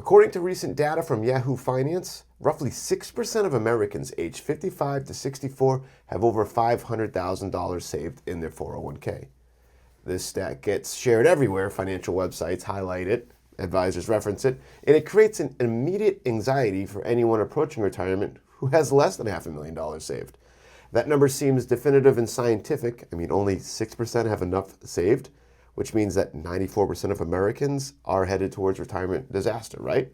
According to recent data from Yahoo Finance, roughly 6% of Americans aged 55 to 64 have over $500,000 saved in their 401k. This stat gets shared everywhere. Financial websites highlight it, advisors reference it, and it creates an immediate anxiety for anyone approaching retirement who has less than $500,000 saved. That number seems definitive and scientific. I mean, only 6% have enough saved, which means that 94% of Americans are headed towards retirement disaster, right?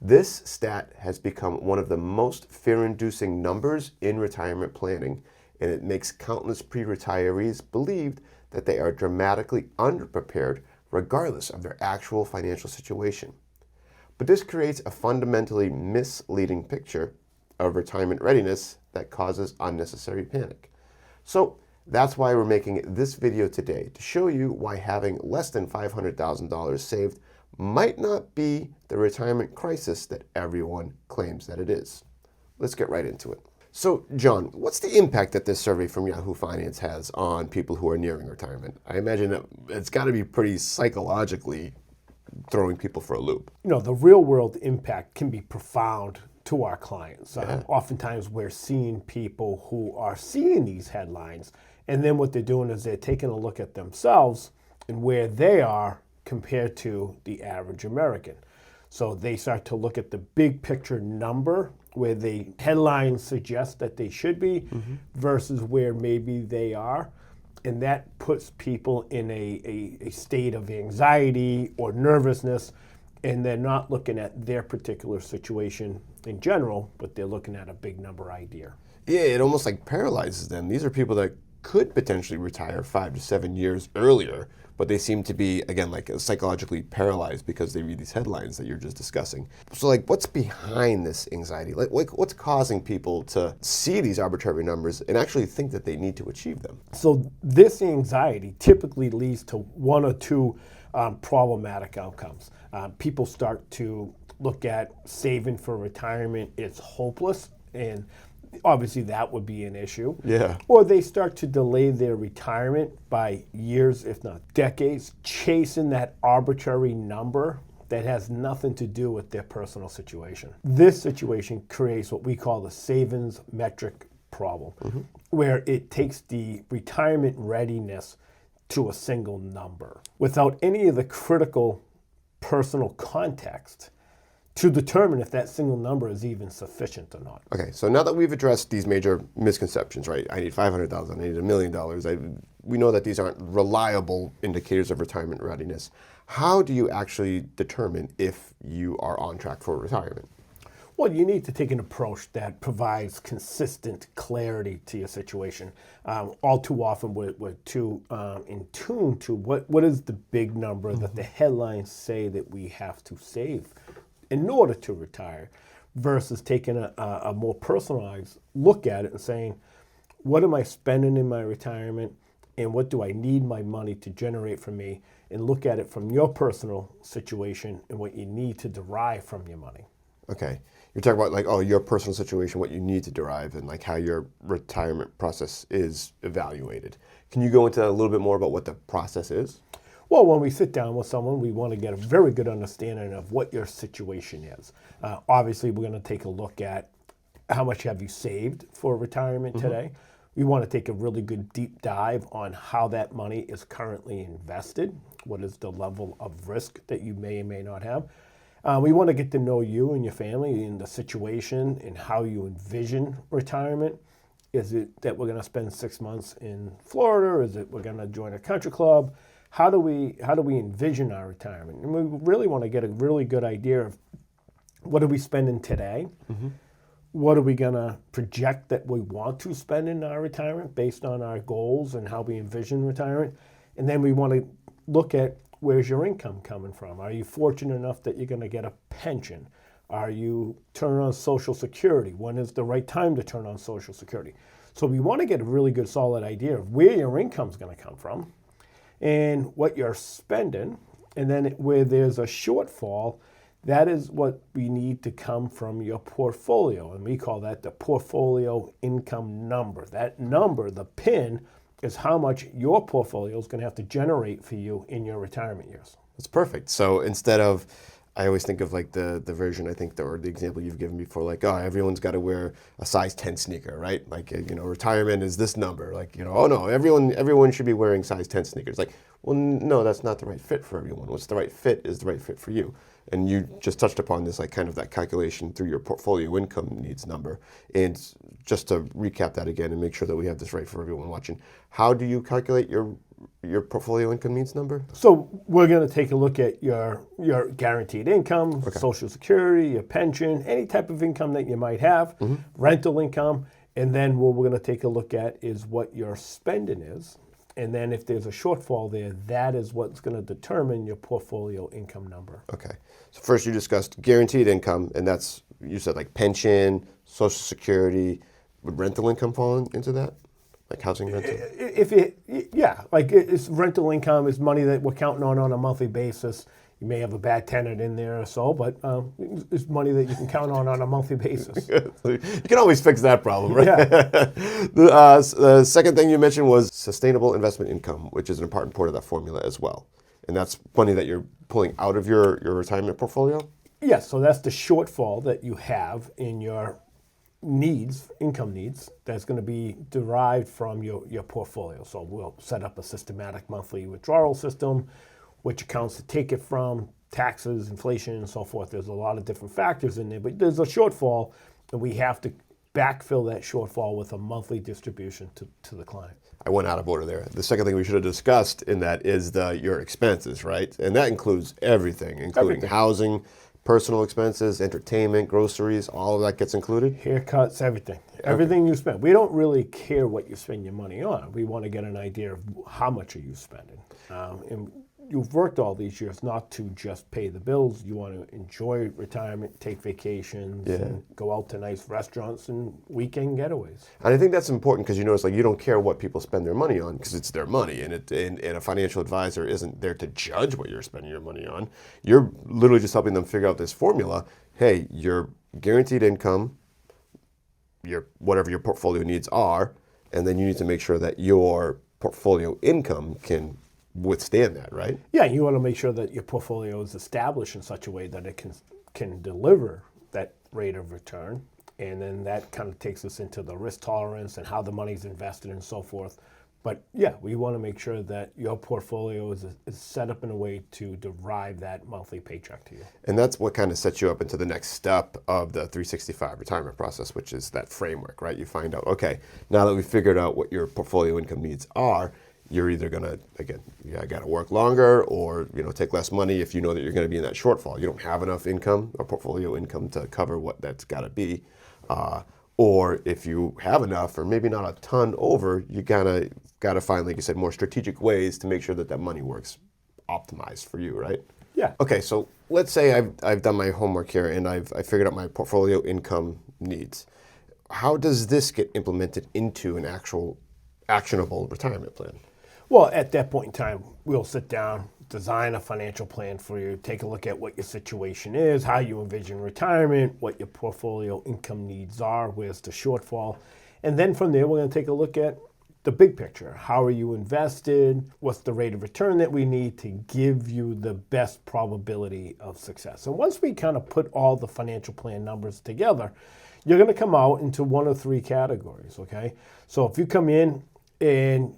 This stat has become one of the most fear-inducing numbers in retirement planning, and it makes countless pre-retirees believe that they are dramatically underprepared regardless of their actual financial situation. But this creates a fundamentally misleading picture of retirement readiness that causes unnecessary panic. So that's why we're making this video today, to show you why having less than $500,000 saved might not be the retirement crisis that everyone claims that it is. Let's get right into it. So, John, what's the impact that this survey from Yahoo Finance has on people who are nearing retirement? I imagine that it's got to be pretty psychologically throwing people for a loop. You know, the real world impact can be profound to our clients. Oftentimes we're seeing people who are seeing these headlines, and then what they're doing is they're taking a look at themselves and where they are compared to the average American. So they start to look at the big picture number where the headlines suggest that they should be versus where maybe they are. And that puts people in a state of anxiety or nervousness, and they're not looking at their particular situation in general, but they're looking at a big number idea. Yeah, it almost like paralyzes them. These are people that could potentially retire 5 to 7 years earlier, but they seem to be, again, like psychologically paralyzed because they read these headlines that you're just discussing. So like, what's behind this anxiety? Like what's causing people to see these arbitrary numbers and actually think that they need to achieve them? So this anxiety typically leads to one or two problematic outcomes. People start to look at saving for retirement, it's hopeless, and obviously that would be an issue. Yeah. Or they start to delay their retirement by years, if not decades, chasing that arbitrary number that has nothing to do with their personal situation. This situation creates what we call the savings metric problem, where it takes the retirement readiness to a single number without any of the critical personal context to determine if that single number is even sufficient or not. Okay, so now that we've addressed these major misconceptions, right? I need $500,000, I need $1 million. We know that these aren't reliable indicators of retirement readiness. How do you actually determine if you are on track for retirement? Well, you need to take an approach that provides consistent clarity to your situation. All too often, we're too in tune to what is the big number that the headlines say that we have to save in order to retire, versus taking a more personalized look at it and saying, what am I spending in my retirement, and what do I need my money to generate for me, and look at it from your personal situation and what you need to derive from your money. Okay. You're talking about like, your personal situation, what you need to derive, and like how your retirement process is evaluated. Can you go into a little bit more about what the process is? Well, when we sit down with someone, we want to get a very good understanding of what your situation is. Obviously, we're going to take a look at how much have you saved for retirement today. We want to take a really good deep dive on how that money is currently invested. What is the level of risk that you may or may not have? We want to get to know you and your family and the situation and how you envision retirement. Is it that we're going to spend 6 months in Florida? Or is it we're going to join a country club? How do we envision our retirement? And we really want to get a really good idea of what are we spending today? What are we going to project that we want to spend in our retirement based on our goals and how we envision retirement? And then we want to look at, where's your income coming from? Are you fortunate enough that you're going to get a pension? Are you turning on Social Security? When is the right time to turn on Social Security? So we want to get a really good solid idea of where your income's going to come from and what you're spending. And then where there's a shortfall, that is what we need to come from your portfolio. And we call that the portfolio income number. That number, the PIN, is how much your portfolio is going to have to generate for you in your retirement years. That's perfect. So instead of I always think of like the version I think or the example you've given before, like, oh, everyone's got to wear a size 10 sneaker, right? Like, retirement is this number. Like, oh no, everyone should be wearing size 10 sneakers. Like, well, no, that's not the right fit for everyone. What's the right fit is the right fit for you. And you just touched upon this, like kind of that calculation through your portfolio income needs number. And just to recap that again and make sure that we have this right for everyone watching, how do you calculate your portfolio income needs number? So we're going to take a look at your guaranteed income, Okay. Social Security, your pension, any type of income that you might have, rental income, and then what we're going to take a look at is what your spending is. And then if there's a shortfall there, that is what's going to determine your portfolio income number. Okay. So first you discussed guaranteed income, and that's, you said like pension, Social Security. Would rental income fall into that? Like housing rental? It's rental income is money that we're counting on a monthly basis. You may have a bad tenant in there or so, but it's money that you can count on a monthly basis. You can always fix that problem, right? Yeah. The second thing you mentioned was sustainable investment income, which is an important part of that formula as well. And that's money that you're pulling out of your retirement portfolio? Yes, so that's the shortfall that you have in your needs, income needs, that's going to be derived from your portfolio. So we'll set up a systematic monthly withdrawal system, which accounts to take it from, taxes, inflation, and so forth. There's a lot of different factors in there, but there's a shortfall, and we have to backfill that shortfall with a monthly distribution to the client. I went out of order there. The second thing we should have discussed in that is your expenses, right? And that includes everything, including housing, personal expenses, entertainment, groceries, all of that gets included? Haircuts, everything. Everything you spend. We don't really care what you spend your money on. We want to get an idea of how much are you spending. And you've worked all these years not to just pay the bills. You want to enjoy retirement, take vacations, and go out to nice restaurants and weekend getaways. And I think that's important because you notice, like, you don't care what people spend their money on because it's their money, and a financial advisor isn't there to judge what you're spending your money on. You're literally just helping them figure out this formula. Hey, your guaranteed income, whatever your portfolio needs are, and then you need to make sure that your portfolio income can withstand that, right? Yeah, you want to make sure that your portfolio is established in such a way that it can deliver that rate of return. And then that kind of takes us into the risk tolerance and how the money's invested and so forth. But yeah, we want to make sure that your portfolio is set up in a way to derive that monthly paycheck to you. And that's what kind of sets you up into the next step of the 365 retirement process, which is that framework, right? You find out, okay, now that we've figured out what your portfolio income needs are, you're either going to, again, got to work longer or, take less money if you know that you're going to be in that shortfall. You don't have enough income or portfolio income to cover what that's got to be. Or if you have enough or maybe not a ton over, you got to find, like you said, more strategic ways to make sure that money works optimized for you, right? Yeah. Okay, so let's say I've done my homework here and I figured out my portfolio income needs. How does this get implemented into an actual actionable retirement plan? Well, at that point in time, we'll sit down, design a financial plan for you, take a look at what your situation is, how you envision retirement, what your portfolio income needs are, where's the shortfall. And then from there, we're going to take a look at the big picture. How are you invested? What's the rate of return that we need to give you the best probability of success? And once we kind of put all the financial plan numbers together, you're going to come out into one of three categories, okay? So if you come in and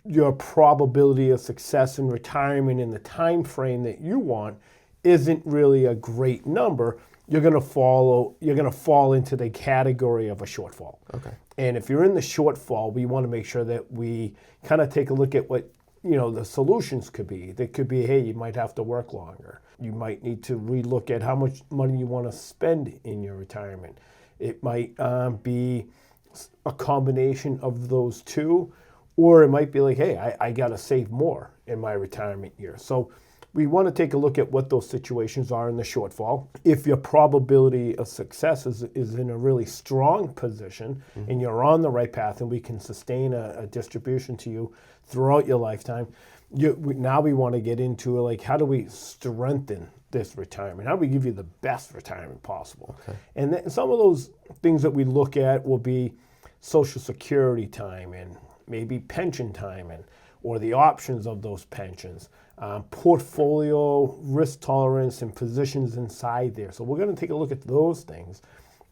your probability of success in retirement in the time frame that you want isn't really a great number, you're going to fall into the category of a shortfall. Okay. And if you're in the shortfall, we want to make sure that we kind of take a look at what the solutions could be. They could be, hey, you might have to work longer. You might need to relook at how much money you want to spend in your retirement. It might be a combination of those two. Or it might be like, hey, I got to save more in my retirement year. So we want to take a look at what those situations are in the shortfall. If your probability of success is in a really strong position and you're on the right path and we can sustain a distribution to you throughout your lifetime, now we want to get into like, how do we strengthen this retirement? How do we give you the best retirement possible? Okay. And then some of those things that we look at will be Social Security time and maybe pension time or the options of those pensions. portfolio, risk tolerance, and positions inside there. So we're going to take a look at those things.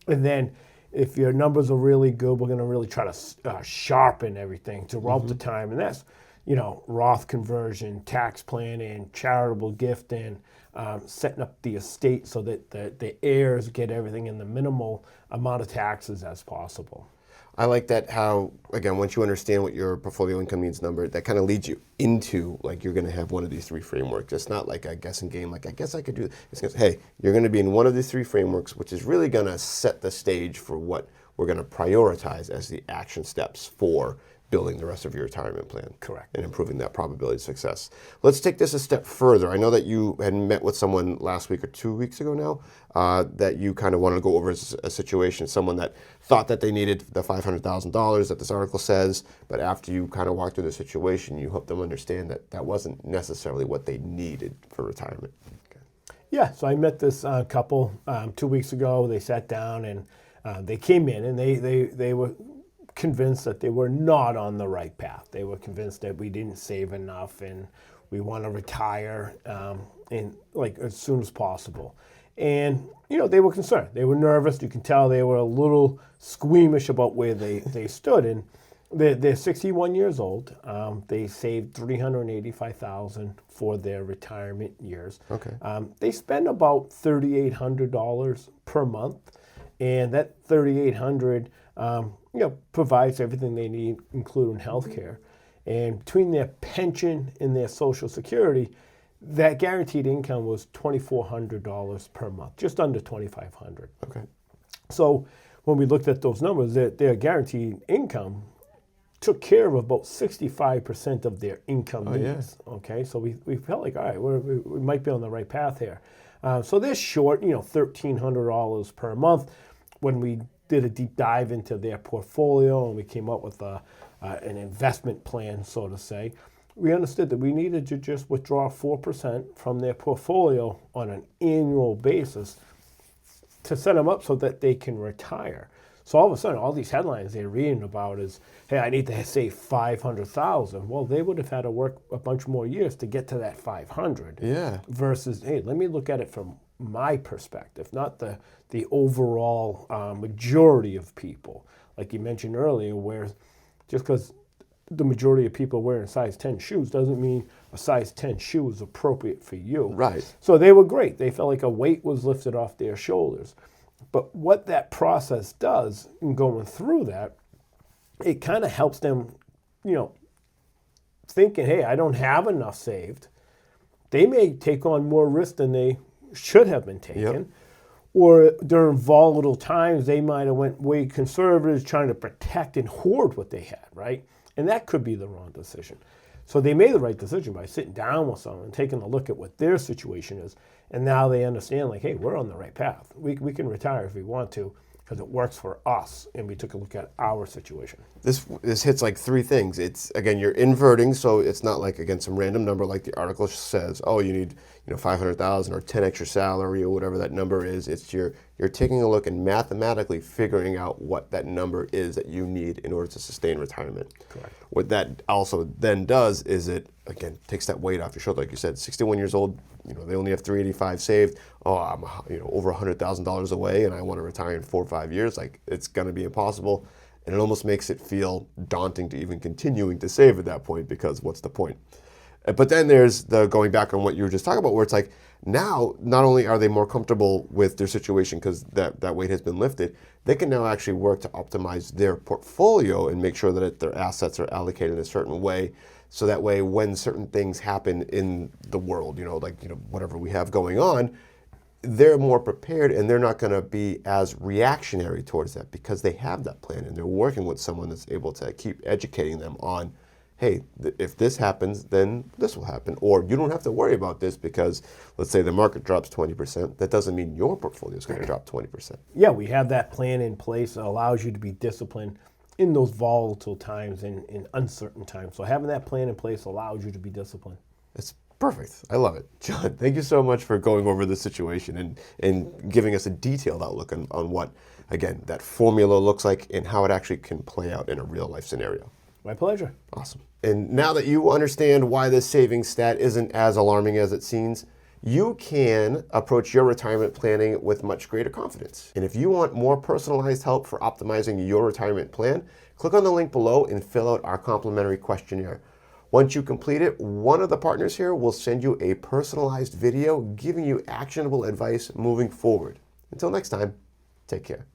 And then if your numbers are really good, we're going to really try to sharpen everything throughout the time. And that's, Roth conversion, tax planning, charitable gifting, setting up the estate so that the heirs get everything in the minimal amount of taxes as possible. I like that how, again, once you understand what your portfolio income needs number, that kind of leads you into, like, you're going to have one of these three frameworks. It's not like a guessing game, like, I guess I could do it. It's going to say, hey, you're going to be in one of these three frameworks, which is really going to set the stage for what we're going to prioritize as the action steps for building the rest of your retirement plan. Correct. And improving that probability of success. Let's take this a step further. I know that you had met with someone last week or 2 weeks ago now, that you kind of wanted to go over a situation, someone that thought that they needed the $500,000 that this article says, but after you kind of walked through the situation, you helped them understand that that wasn't necessarily what they needed for retirement. Okay. Yeah, so I met this couple 2 weeks ago. They sat down and they came in and they were convinced that they were not on the right path. They were convinced that we didn't save enough and we want to retire as soon as possible. And they were concerned. They were nervous. You can tell they were a little squeamish about where they stood. And they're 61 years old. They saved $385,000 for their retirement years. Okay. They spend about $3,800 per month, and that $3,800 provides everything they need, including health care. And between their pension and their Social Security, that guaranteed income was $2,400 per month, just under $2,500. Okay. So when we looked at those numbers, their guaranteed income took care of about 65% of their income needs. Yeah. Okay, so we felt like, all right, we might be on the right path here. So they're short, $1,300 per month. When we did a deep dive into their portfolio and we came up with an investment plan, so to say, we understood that we needed to just withdraw 4% from their portfolio on an annual basis to set them up so that they can retire. So all of a sudden, all these headlines they're reading about is, hey, I need to save $500,000. Well, they would have had to work a bunch more years to get to that 500. Yeah. Versus, hey, let me look at it from my perspective, not the overall majority of people. Like you mentioned earlier, where just because the majority of people wearing size 10 shoes doesn't mean a size 10 shoe is appropriate for you. Right. So they were great. They felt like a weight was lifted off their shoulders. But what that process does in going through that, it kind of helps them, thinking, hey, I don't have enough saved. They may take on more risk than they should have been taken. Yep. Or during volatile times, they might have went way conservative, trying to protect and hoard what they had, right? And that could be the wrong decision. So they made the right decision by sitting down with someone, taking a look at what their situation is, and now they understand, like, hey, we're on the right path. We can retire if we want to because it works for us, and we took a look at our situation. This hits like three things. It's, again, you're inverting, so it's not like, again, some random number like the article says, oh, you need 500,000 or 10 extra salary or whatever that number is. It's you're taking a look and mathematically figuring out what that number is that you need in order to sustain retirement. Correct. What that also then does is it, again, takes that weight off your shoulder. Like you said, 61 years old, they only have 385 saved. Oh, I'm over $100,000 away and I want to retire in 4 or 5 years. Like, it's going to be impossible. And it almost makes it feel daunting to even continuing to save at that point, because what's the point? But then there's the going back on what you were just talking about, where it's like, now not only are they more comfortable with their situation because that weight has been lifted, they can now actually work to optimize their portfolio and make sure that their assets are allocated in a certain way. So that way, when certain things happen in the world, whatever we have going on, they're more prepared and they're not going to be as reactionary towards that because they have that plan and they're working with someone that's able to keep educating them on, hey, if this happens, then this will happen. Or you don't have to worry about this because, let's say the market drops 20%. That doesn't mean your portfolio is going to drop 20%. Yeah, we have that plan in place that allows you to be disciplined in those volatile times and in uncertain times. So having that plan in place allows you to be disciplined. It's perfect. I love it. John, thank you so much for going over the situation and giving us a detailed outlook on what, again, that formula looks like and how it actually can play out in a real life scenario. My pleasure. Awesome. And now that you understand why this savings stat isn't as alarming as it seems, you can approach your retirement planning with much greater confidence. And if you want more personalized help for optimizing your retirement plan, click on the link below and fill out our complimentary questionnaire. Once you complete it, one of the partners here will send you a personalized video giving you actionable advice moving forward. Until next time, take care.